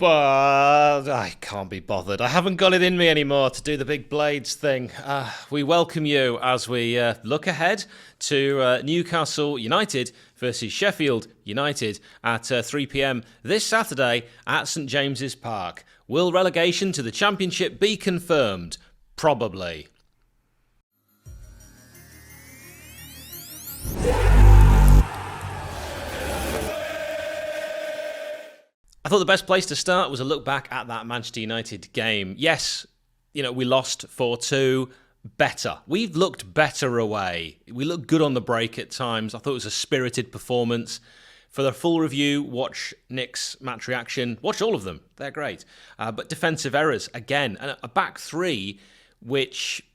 But I can't be bothered. I haven't got it in me anymore to do the big blades thing. We welcome you as we look ahead to Newcastle United versus Sheffield United at 3 p.m. this Saturday at St James's Park. Will relegation to the Championship be confirmed? Probably. I thought the best place to start was a look back at that Manchester United game. Yes, we lost 4-2. Better. We've looked better away. We looked good on the break at times. I thought it was a spirited performance. For the full review, watch Nick's match reaction. Watch all of them. They're great. But defensive errors, again. And a back three, which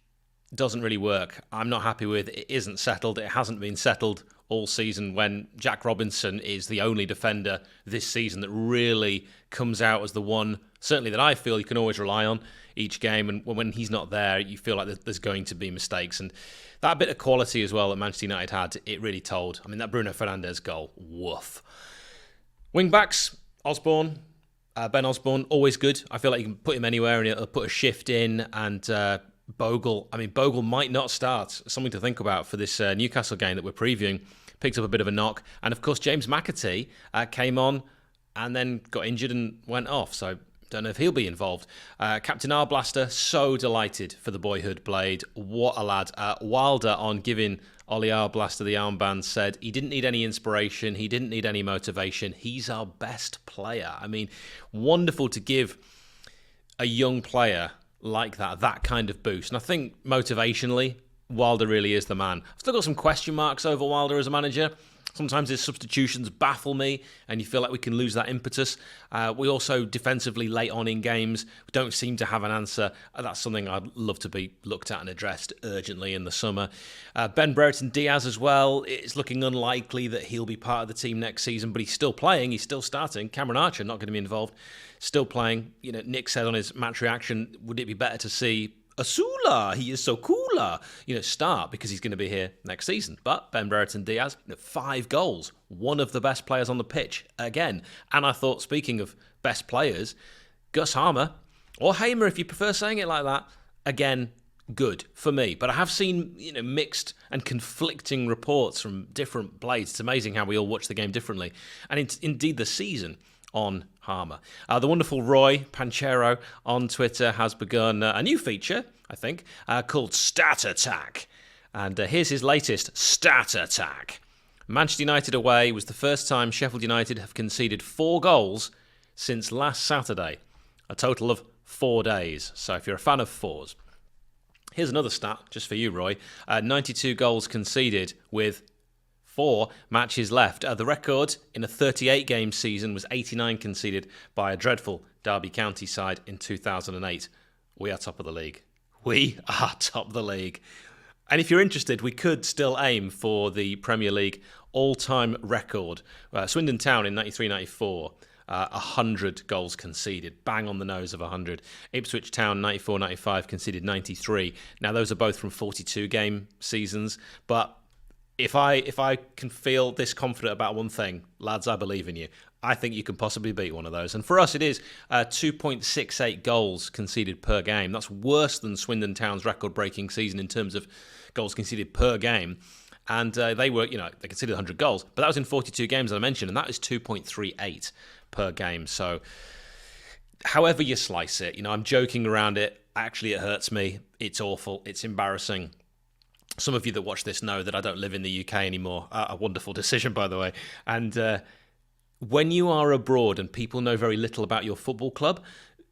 doesn't really work. I'm not happy with. It isn't settled. It hasn't been settled all season when Jack Robinson is the only defender this season that really comes out as the one, certainly that I feel you can always rely on each game. And when he's not there, you feel like there's going to be mistakes. And that bit of quality as well that Manchester United had, it really told. I mean, that Bruno Fernandes goal, woof. Wing-backs, Ben Osborne, always good. I feel like you can put him anywhere and he'll put a shift in. And Bogle might not start. Something to think about for this Newcastle game that we're previewing. Picked up a bit of a knock. And of course, James McAtee came on and then got injured and went off. So don't know if he'll be involved. Captain Arblaster, so delighted for the boyhood blade. What a lad. Wilder, on giving Ollie Arblaster the armband, said he didn't need any inspiration. He didn't need any motivation. He's our best player. I mean, wonderful to give a young player like that kind of boost. And I think motivationally, Wilder really is the man. I've still got some question marks over Wilder as a manager. Sometimes his substitutions baffle me and you feel like we can lose that impetus. We also defensively late on in games, we don't seem to have an answer. That's something I'd love to be looked at and addressed urgently in the summer. Ben Brereton Diaz as well. It's looking unlikely that he'll be part of the team next season, but he's still playing, he's still starting. Cameron Archer not going to be involved, still playing. Nick said on his match reaction, would it be better to see Asula, he is so cooler, start because he's going to be here next season. But Ben Brereton Diaz, 5 goals, one of the best players on the pitch again. And I thought, speaking of best players, Gus Hamer, or Hamer if you prefer saying it like that, again, good for me. But I have seen mixed and conflicting reports from different blades. It's amazing how we all watch the game differently. And indeed the season on Hamer. The wonderful Roy Panchero on Twitter has begun a new feature, I think, called Stat Attack. And here's his latest Stat Attack. Manchester United away was the first time Sheffield United have conceded 4 goals since last Saturday. A total of 4 days. So if you're a fan of fours. Here's another stat just for you, Roy. 92 goals conceded with 4 matches left. The record in a 38-game season was 89 conceded by a dreadful Derby County side in 2008. We are top of the league. We are top of the league. And if you're interested, we could still aim for the Premier League all-time record. Swindon Town in 93-94, 100 goals conceded. Bang on the nose of 100. Ipswich Town 94-95 conceded 93. Now, those are both from 42-game seasons, but If I can feel this confident about one thing, lads, I believe in you. I think you can possibly beat one of those. And for us, it is 2.68 goals conceded per game. That's worse than Swindon Town's record-breaking season in terms of goals conceded per game. And they conceded 100 goals. But that was in 42 games, as I mentioned, and that is 2.38 per game. So however you slice it, I'm joking around it. Actually, it hurts me. It's awful. It's embarrassing. Some of you that watch this know that I don't live in the UK anymore. A wonderful decision, by the way. And when you are abroad and people know very little about your football club,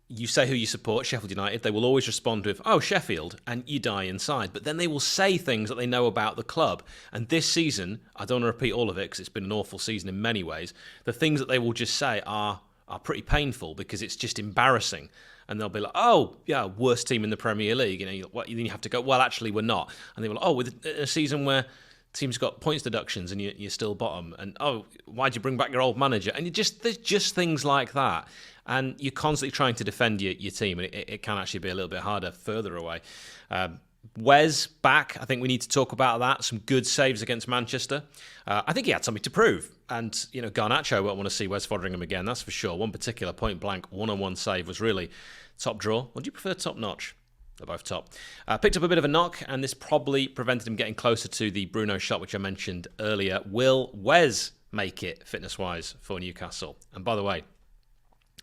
you say who you support, Sheffield United, they will always respond with, oh, Sheffield, and you die inside. But then they will say things that they know about the club. And this season, I don't want to repeat all of it because it's been an awful season in many ways, the things that they will just say are pretty painful because it's just embarrassing. And they'll be like, oh, yeah, worst team in the Premier League. Then you have to go, well, actually, we're not. And they will, oh, with a season where teams got points deductions and you're still bottom. And, oh, why'd you bring back your old manager? And there's just things like that. And you're constantly trying to defend your team. And it can actually be a little bit harder further away. Wes back. I think we need to talk about that. Some good saves against Manchester. I think he had something to prove. And, Garnacho won't want to see Wes Foderingham again, that's for sure. One particular point-blank one-on-one save was really top draw. Or do you prefer top-notch? They're both top. Picked up a bit of a knock, and this probably prevented him getting closer to the Bruno shot, which I mentioned earlier. Will Wes make it, fitness-wise, for Newcastle? And by the way,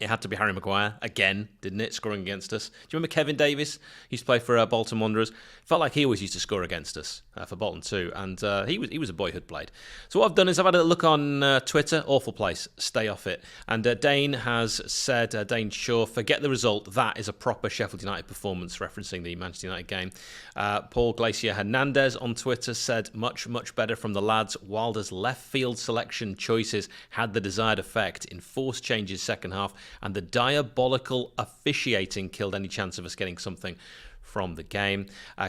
it had to be Harry Maguire again, didn't it, scoring against us? Do you remember Kevin Davies? He used to play for Bolton Wanderers. Felt like he always used to score against us for Bolton too, and he was a boyhood blade. So what I've done is I've had a look on Twitter. Awful place, stay off it. And Dane has said, Dane Shaw, forget the result. That is a proper Sheffield United performance, referencing the Manchester United game. Paul Glacier Hernandez on Twitter said, much, much better from the lads. Wilder's left field selection choices had the desired effect. Enforced changes second half, and the diabolical officiating killed any chance of us getting something from the game.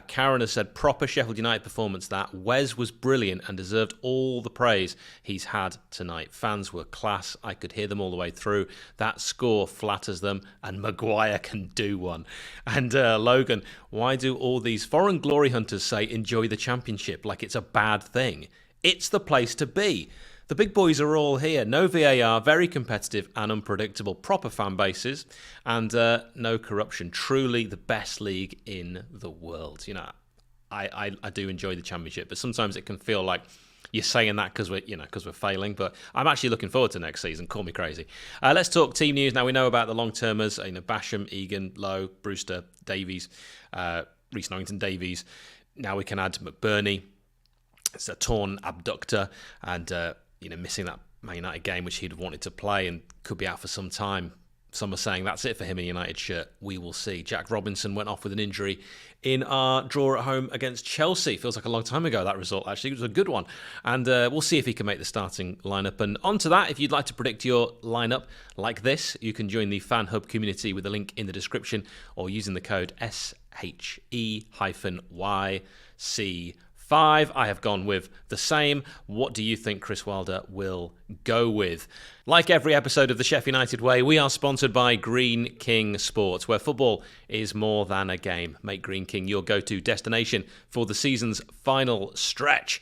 Karen has said, proper Sheffield United performance that. Wes was brilliant and deserved all the praise he's had tonight. Fans were class. I could hear them all the way through. That score flatters them, and Maguire can do one. And Logan, why do all these foreign glory hunters say enjoy the championship like it's a bad thing? It's the place to be. The big boys are all here. No VAR, very competitive and unpredictable. Proper fan bases and no corruption. Truly the best league in the world. I do enjoy the championship, but sometimes it can feel like you're saying that because we're failing. But I'm actually looking forward to next season. Call me crazy. Let's talk team news. Now we know about the long-termers. Basham, Egan, Lowe, Brewster, Davies, Reece Norrington, Davies. Now we can add McBurney. It's a torn abductor and missing that Man United game, which he'd wanted to play and could be out for some time. Some are saying that's it for him in a United shirt. We will see. Jack Robinson went off with an injury in our draw at home against Chelsea. Feels like a long time ago, that result, actually. It was a good one. And we'll see if he can make the starting lineup. And on to that, if you'd like to predict your lineup like this, you can join the Fan Hub community with a link in the description or using the code SHE-YC5. I have gone with the same. What do you think Chris Wilder will go with? Like every episode of the Sheff United Way, we are sponsored by Greene King Sports, where football is more than a game. Make Greene King your go-to destination for the season's final stretch.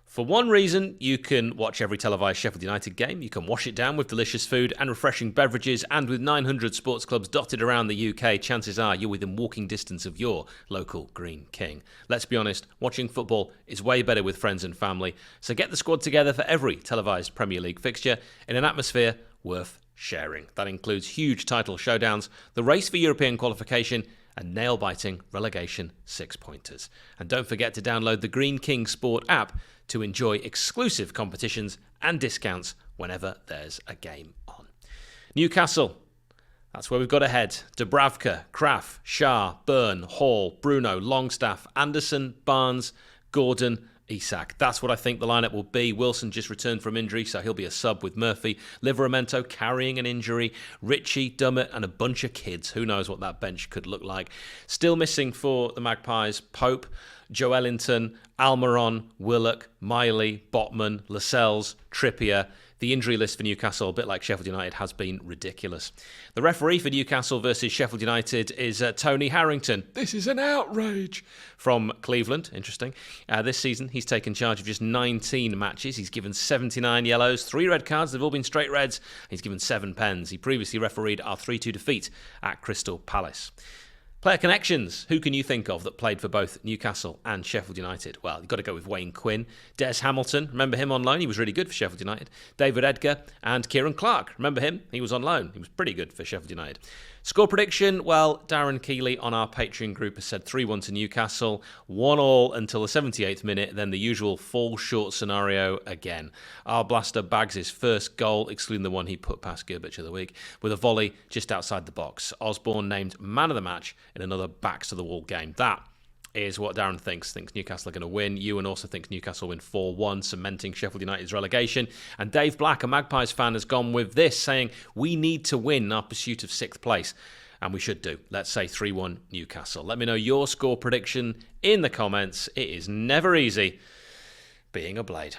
For one reason, you can watch every televised Sheffield United game, you can wash it down with delicious food and refreshing beverages, and with 900 sports clubs dotted around the UK, chances are you're within walking distance of your local Greene King. Let's be honest, watching football is way better with friends and family, so get the squad together for every televised Premier League fixture in an atmosphere worth sharing. That includes huge title showdowns, the race for European qualification, and nail-biting relegation six-pointers. And don't forget to download the Greene King Sport app to enjoy exclusive competitions and discounts whenever there's a game on. Newcastle, that's where we've got to head. Dubravka, Krafth, Schär, Byrne, Hall, Bruno, Longstaff, Anderson, Barnes, Gordon, Isak. That's what I think the lineup will be. Wilson just returned from injury, so he'll be a sub with Murphy. Livramento carrying an injury. Ritchie, Dummett, and a bunch of kids. Who knows what that bench could look like. Still missing for the Magpies, Pope, Joelinton, Almiron, Willock, Miley, Botman, Lascelles, Trippier. The injury list for Newcastle, a bit like Sheffield United, has been ridiculous. The referee for Newcastle versus Sheffield United is Tony Harrington. This is an outrage. From Cleveland, interesting. This season, he's taken charge of just 19 matches. He's given 79 yellows, 3 red cards. They've all been straight reds. He's given 7 pens. He previously refereed our 3-2 defeat at Crystal Palace. Player connections. Who can you think of that played for both Newcastle and Sheffield United? Well, you've got to go with Wayne Quinn. Des Hamilton, remember him on loan? He was really good for Sheffield United. David Edgar and Kieran Clark. Remember him? He was on loan. He was pretty good for Sheffield United. Score prediction, well, Darren Keeley on our Patreon group has said 3-1 to Newcastle, 1-1 until the 78th minute, then the usual fall short scenario again. Our blaster bags his first goal, excluding the one he put past 𝗬𝗫 of the week, with a volley just outside the box. Osborne named man of the match in another backs-to-the-wall game. That is what Darren thinks. Thinks Newcastle are going to win. Ewan also thinks Newcastle win 4-1, cementing Sheffield United's relegation. And Dave Black, a Magpies fan, has gone with this, saying, we need to win in our pursuit of 6th place. And we should do. Let's say 3-1 Newcastle. Let me know your score prediction in the comments. It is never easy being a Blade.